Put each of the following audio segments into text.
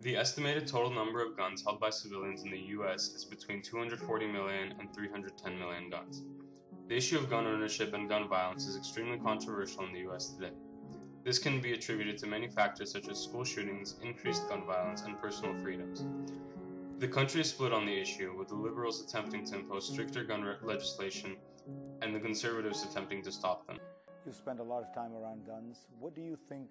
The estimated total number of guns held by civilians in the U.S. is between 240 million and 310 million guns. The issue of gun ownership and gun violence is extremely controversial in the U.S. today. This can be attributed to many factors such as school shootings, increased gun violence, and personal freedoms. The country is split on the issue, with the liberals attempting to impose stricter gun legislation and the conservatives attempting to stop them. You spend a lot of time around guns. What do you think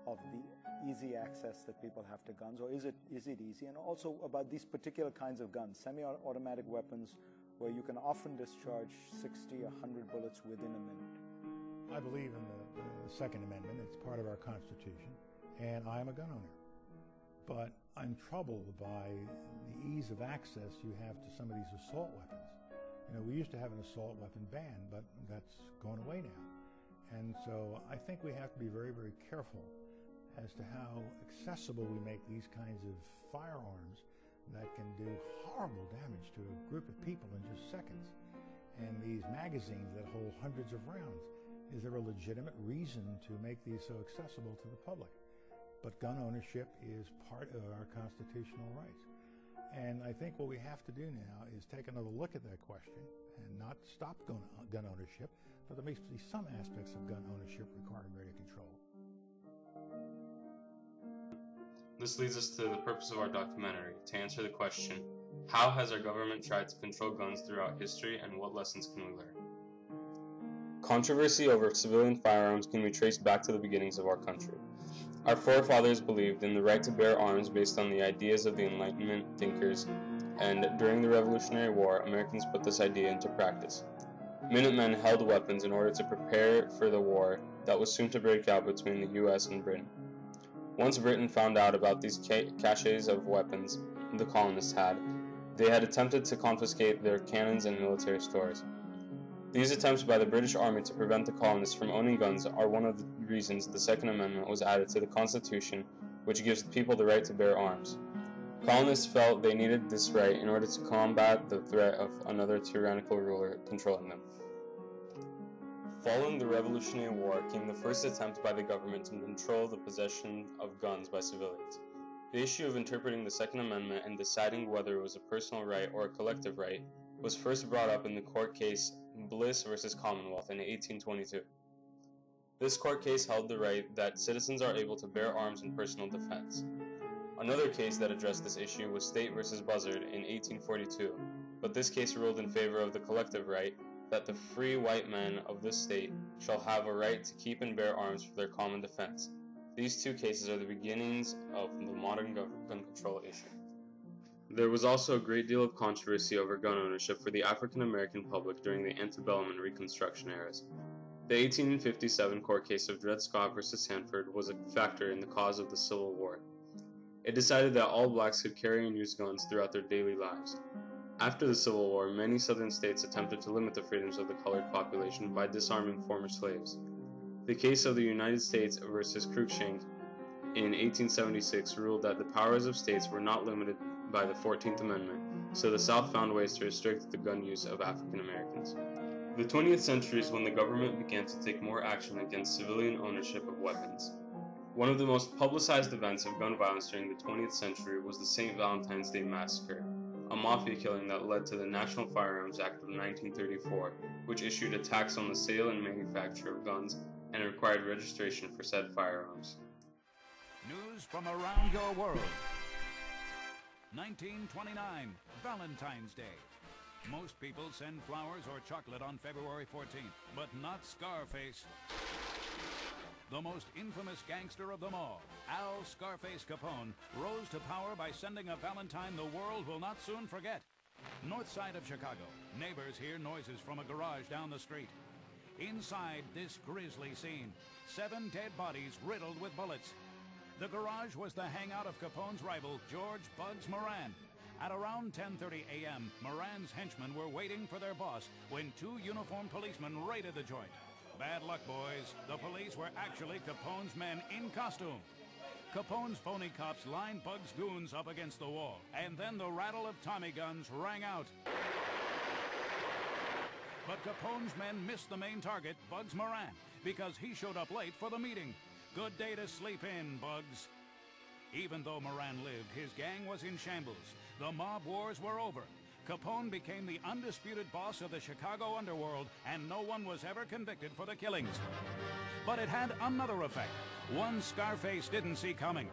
of the easy access that people have to guns, or is it easy? And also about these particular kinds of guns, semi-automatic weapons, where you can often discharge 60, 100 bullets within a minute. I believe in the Second Amendment. It's part of our Constitution, and I am a gun owner. But I'm troubled by the ease of access you have to some of these assault weapons. You know, we used to have an assault weapon ban, but that's gone away now. And so I think we have to be very, very careful as to how accessible we make these kinds of firearms that can do horrible damage to a group of people in just seconds. And these magazines that hold hundreds of rounds, is there a legitimate reason to make these so accessible to the public? But gun ownership is part of our constitutional rights. And I think what we have to do now is take another look at that question and not stop gun ownership, but there may be some aspects of gun ownership requiring greater control. This leads us to the purpose of our documentary, to answer the question, how has our government tried to control guns throughout history and what lessons can we learn? Controversy over civilian firearms can be traced back to the beginnings of our country. Our forefathers believed in the right to bear arms based on the ideas of the Enlightenment thinkers, and during the Revolutionary War, Americans put this idea into practice. Minutemen held weapons in order to prepare for the war that was soon to break out between the U.S. and Britain. Once Britain found out about these caches of weapons the colonists had, they had attempted to confiscate their cannons and military stores. These attempts by the British Army to prevent the colonists from owning guns are one of the reasons the Second Amendment was added to the Constitution, which gives people the right to bear arms. Colonists felt they needed this right in order to combat the threat of another tyrannical ruler controlling them. Following the Revolutionary War came the first attempt by the government to control the possession of guns by civilians. The issue of interpreting the Second Amendment and deciding whether it was a personal right or a collective right was first brought up in the court case Bliss v. Commonwealth in 1822. This court case held the right that citizens are able to bear arms in personal defense. Another case that addressed this issue was State v. Buzzard in 1842, but this case ruled in favor of the collective right that the free white men of this state shall have a right to keep and bear arms for their common defense. These two cases are the beginnings of the modern gun control issue. There was also a great deal of controversy over gun ownership for the African American public during the antebellum and Reconstruction eras. The 1857 court case of Dred Scott v. Sanford was a factor in the cause of the Civil War. It decided that all blacks could carry and use guns throughout their daily lives. After the Civil War, many southern states attempted to limit the freedoms of the colored population by disarming former slaves. The case of the United States v. Cruikshank in 1876 ruled that the powers of states were not limited by the 14th Amendment, so the South found ways to restrict the gun use of African Americans. The 20th century is when the government began to take more action against civilian ownership of weapons. One of the most publicized events of gun violence during the 20th century was the St. Valentine's Day Massacre, a mafia killing that led to the National Firearms Act of 1934, which issued a tax on the sale and manufacture of guns and required registration for said firearms. News from around your world. 1929, Valentine's Day. Most people send flowers or chocolate on February 14th, but not Scarface. The most infamous gangster of them all, Al Scarface Capone, rose to power by sending a Valentine the world will not soon forget. North side of Chicago, neighbors hear noises from a garage down the street. Inside this grisly scene, 7 dead bodies riddled with bullets. The garage was the hangout of Capone's rival, George Bugs Moran. At around 10:30 a.m., Moran's henchmen were waiting for their boss when 2 uniformed policemen raided the joint. Bad luck, boys. The police were actually Capone's men in costume. Capone's phony cops lined Bugs' goons up against the wall, and then the rattle of Tommy guns rang out. But Capone's men missed the main target, Bugs Moran, because he showed up late for the meeting. Good day to sleep in, Bugs. Even though Moran lived, his gang was in shambles. The mob wars were over. Capone became the undisputed boss of the Chicago underworld, and no one was ever convicted for the killings. But it had another effect, one Scarface didn't see coming.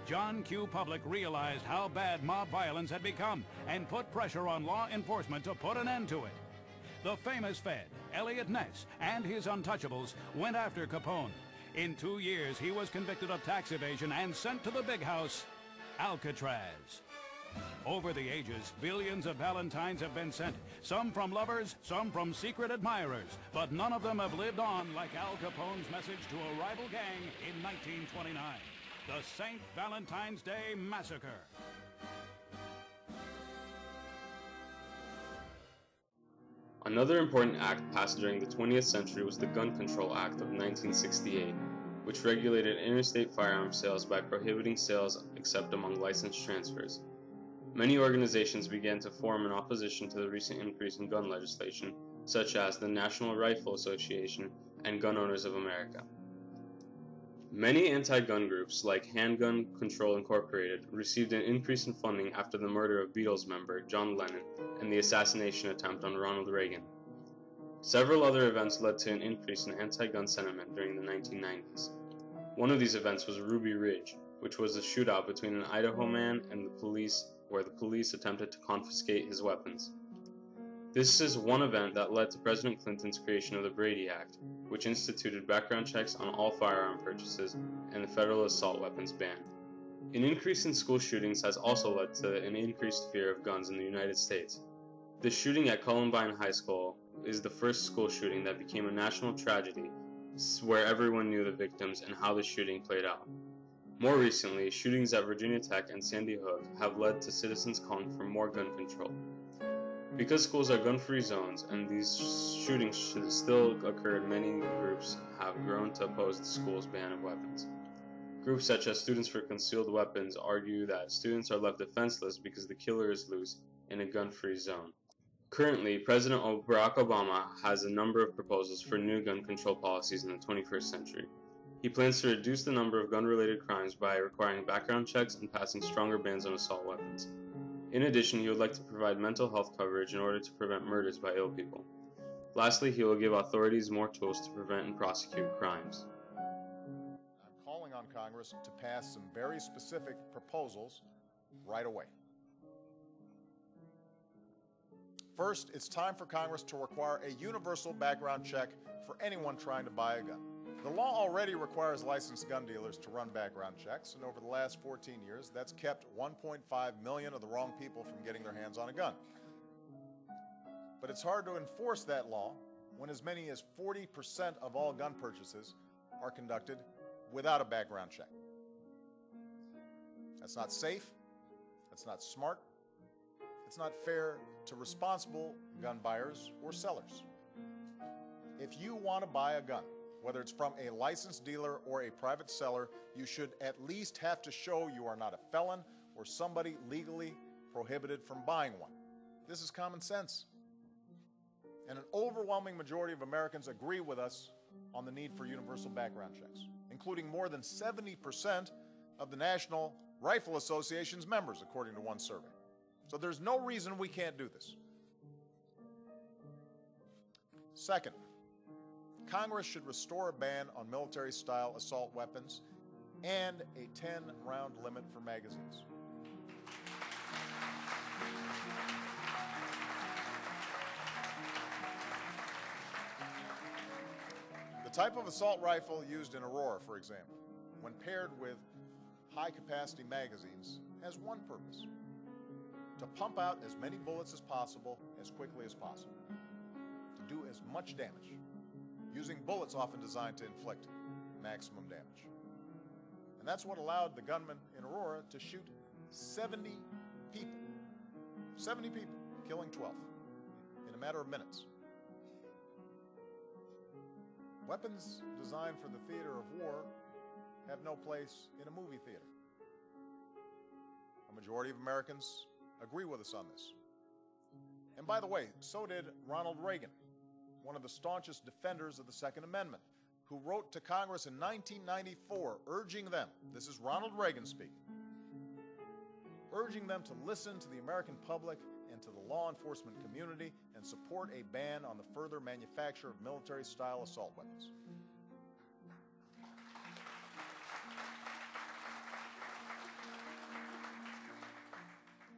John Q. Public realized how bad mob violence had become and put pressure on law enforcement to put an end to it. The famous Fed, Elliot Ness, and his untouchables went after Capone. In 2 years, he was convicted of tax evasion and sent to the big house, Alcatraz. Over the ages, billions of Valentines have been sent, some from lovers, some from secret admirers, but none of them have lived on like Al Capone's message to a rival gang in 1929. The St. Valentine's Day Massacre. Another important act passed during the 20th century was the Gun Control Act of 1968, which regulated interstate firearms sales by prohibiting sales except among licensed transfers. Many organizations began to form in opposition to the recent increase in gun legislation, such as the National Rifle Association and Gun Owners of America. Many anti-gun groups, like Handgun Control Incorporated, received an increase in funding after the murder of Beatles member John Lennon and the assassination attempt on Ronald Reagan. Several other events led to an increase in anti-gun sentiment during the 1990s. One of these events was Ruby Ridge, which was a shootout between an Idaho man and the police, where the police attempted to confiscate his weapons. This is one event that led to President Clinton's creation of the Brady Act, which instituted background checks on all firearm purchases and the federal assault weapons ban. An increase in school shootings has also led to an increased fear of guns in the United States. The shooting at Columbine High School is the first school shooting that became a national tragedy, where everyone knew the victims and how the shooting played out. More recently, shootings at Virginia Tech and Sandy Hook have led to citizens calling for more gun control. Because schools are gun-free zones and these shootings should still occurred, many groups have grown to oppose the school's ban of weapons. Groups such as Students for Concealed Weapons argue that students are left defenseless because the killer is loose in a gun-free zone. Currently, President Barack Obama has a number of proposals for new gun control policies in the 21st century. He plans to reduce the number of gun-related crimes by requiring background checks and passing stronger bans on assault weapons. In addition, he would like to provide mental health coverage in order to prevent murders by ill people. Lastly, he will give authorities more tools to prevent and prosecute crimes. I'm calling on Congress to pass some very specific proposals right away. First, it's time for Congress to require a universal background check for anyone trying to buy a gun. The law already requires licensed gun dealers to run background checks, and over the last 14 years, that's kept 1.5 million of the wrong people from getting their hands on a gun. But it's hard to enforce that law when as many as 40% of all gun purchases are conducted without a background check. That's not safe, that's not smart, it's not fair to responsible gun buyers or sellers. If you want to buy a gun, whether it's from a licensed dealer or a private seller, you should at least have to show you are not a felon or somebody legally prohibited from buying one. This is common sense. And an overwhelming majority of Americans agree with us on the need for universal background checks, including more than 70% of the National Rifle Association's members, according to one survey. So there's no reason we can't do this. Second, Congress should restore a ban on military-style assault weapons and a 10-round limit for magazines. The type of assault rifle used in Aurora, for example, when paired with high-capacity magazines, has one purpose: to pump out as many bullets as possible, as quickly as possible, to do as much damage, using bullets often designed to inflict maximum damage. And that's what allowed the gunman in Aurora to shoot 70 people. 70 people, killing 12 in a matter of minutes. Weapons designed for the theater of war have no place in a movie theater. A majority of Americans agree with us on this. And by the way, so did Ronald Reagan, one of the staunchest defenders of the Second Amendment, who wrote to Congress in 1994 urging them, this is Ronald Reagan speaking, urging them to listen to the American public and to the law enforcement community and support a ban on the further manufacture of military-style assault weapons.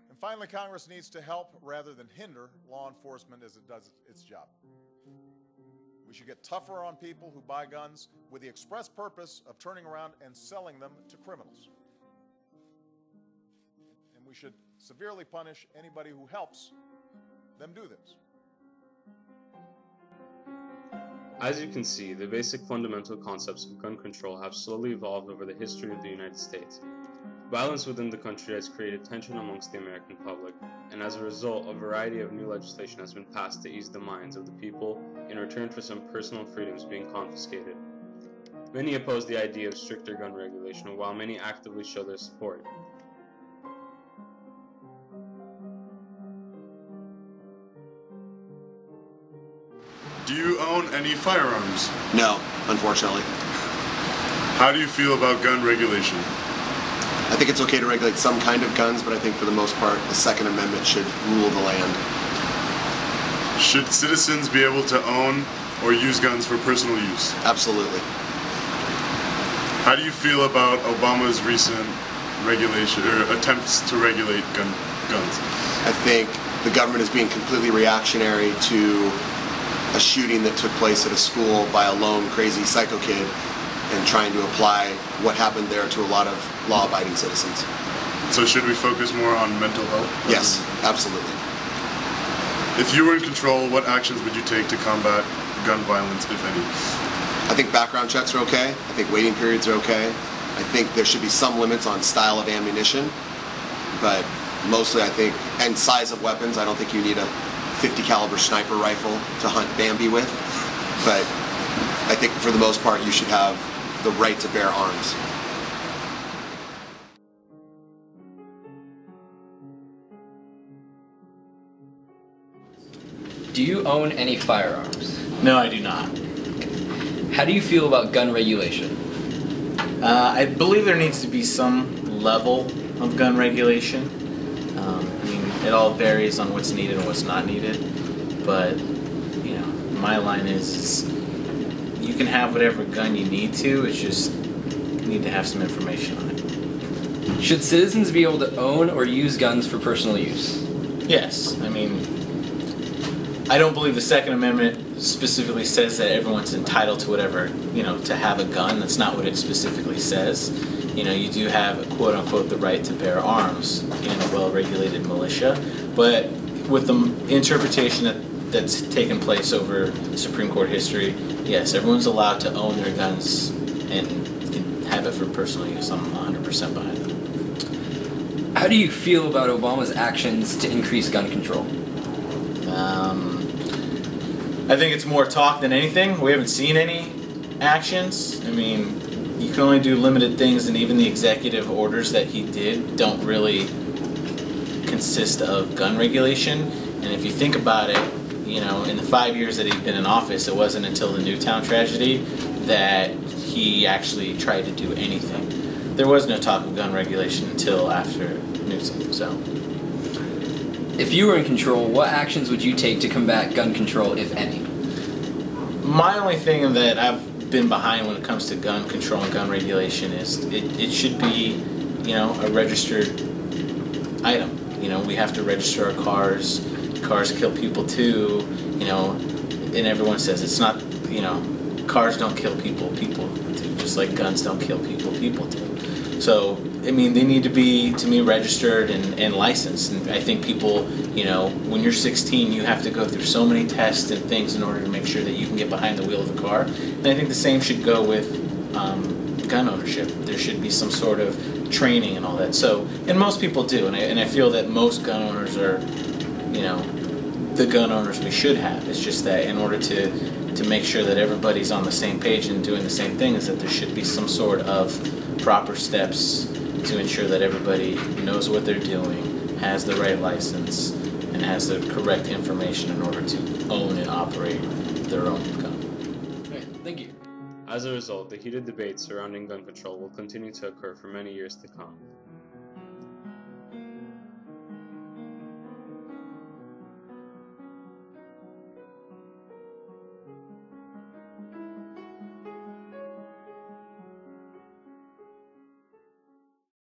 And finally, Congress needs to help rather than hinder law enforcement as it does its job. We should get tougher on people who buy guns with the express purpose of turning around and selling them to criminals. And we should severely punish anybody who helps them do this. As you can see, the basic fundamental concepts of gun control have slowly evolved over the history of the United States. Violence within the country has created tension amongst the American public, and as a result, a variety of new legislation has been passed to ease the minds of the people in return for some personal freedoms being confiscated. Many oppose the idea of stricter gun regulation, while many actively show their support. Do you own any firearms? No, unfortunately. How do you feel about gun regulation? I think it's okay to regulate some kind of guns, but I think for the most part, the Second Amendment should rule the land. Should citizens be able to own or use guns for personal use? Absolutely. How do you feel about Obama's recent regulation or attempts to regulate guns? I think the government is being completely reactionary to a shooting that took place at a school by a lone crazy psycho kid and trying to apply what happened there to a lot of law-abiding citizens. So should we focus more on mental health? Yes, absolutely. If you were in control, what actions would you take to combat gun violence, if any? I think background checks are okay. I think waiting periods are okay. I think there should be some limits on style of ammunition, but mostly I think, and size of weapons. I don't think you need a 50 caliber sniper rifle to hunt Bambi with, but I think for the most part you should have the right to bear arms. Do you own any firearms? No, I do not. How do you feel about gun regulation? I believe there needs to be some level of gun regulation. I mean, it all varies on what's needed and what's not needed. But, you know, my line is you can have whatever gun you need to, it's just you need to have some information on it. Should citizens be able to own or use guns for personal use? Yes. I mean, I don't believe the Second Amendment specifically says that everyone's entitled to whatever, you know, to have a gun. That's not what it specifically says. You know, you do have, quote unquote, the right to bear arms in a well-regulated militia. But with the interpretation that's taken place over Supreme Court history, yes, everyone's allowed to own their guns and can have it for personal use. I'm 100% behind them. How do you feel about Obama's actions to increase gun control? I think it's more talk than anything. We haven't seen any actions. I mean, you can only do limited things, and even the executive orders that he did don't really consist of gun regulation. And if you think about it, you know, in the 5 years that he'd been in office, it wasn't until the Newtown tragedy that he actually tried to do anything. There was no talk of gun regulation until after Newtown, so. If you were in control, what actions would you take to combat gun control, if any? My only thing that I've been behind when it comes to gun control and gun regulation is it should be, you know, a registered item. You know, we have to register our cars. Cars kill people too, you know, and everyone says it's not, you know, cars don't kill people, people do. Just like guns don't kill people, people do. So, I mean, they need to be, to me, registered and licensed. And I think people, you know, when you're 16, you have to go through so many tests and things in order to make sure that you can get behind the wheel of a car. And I think the same should go with gun ownership. There should be some sort of training and all that. So, and most people do. And I feel that most gun owners are, you know, the gun owners we should have. It's just that in order to make sure that everybody's on the same page and doing the same thing is that there should be some sort of proper steps to ensure that everybody knows what they're doing, has the right license, and has the correct information in order to own and operate their own gun. Okay, thank you. As a result, the heated debates surrounding gun control will continue to occur for many years to come.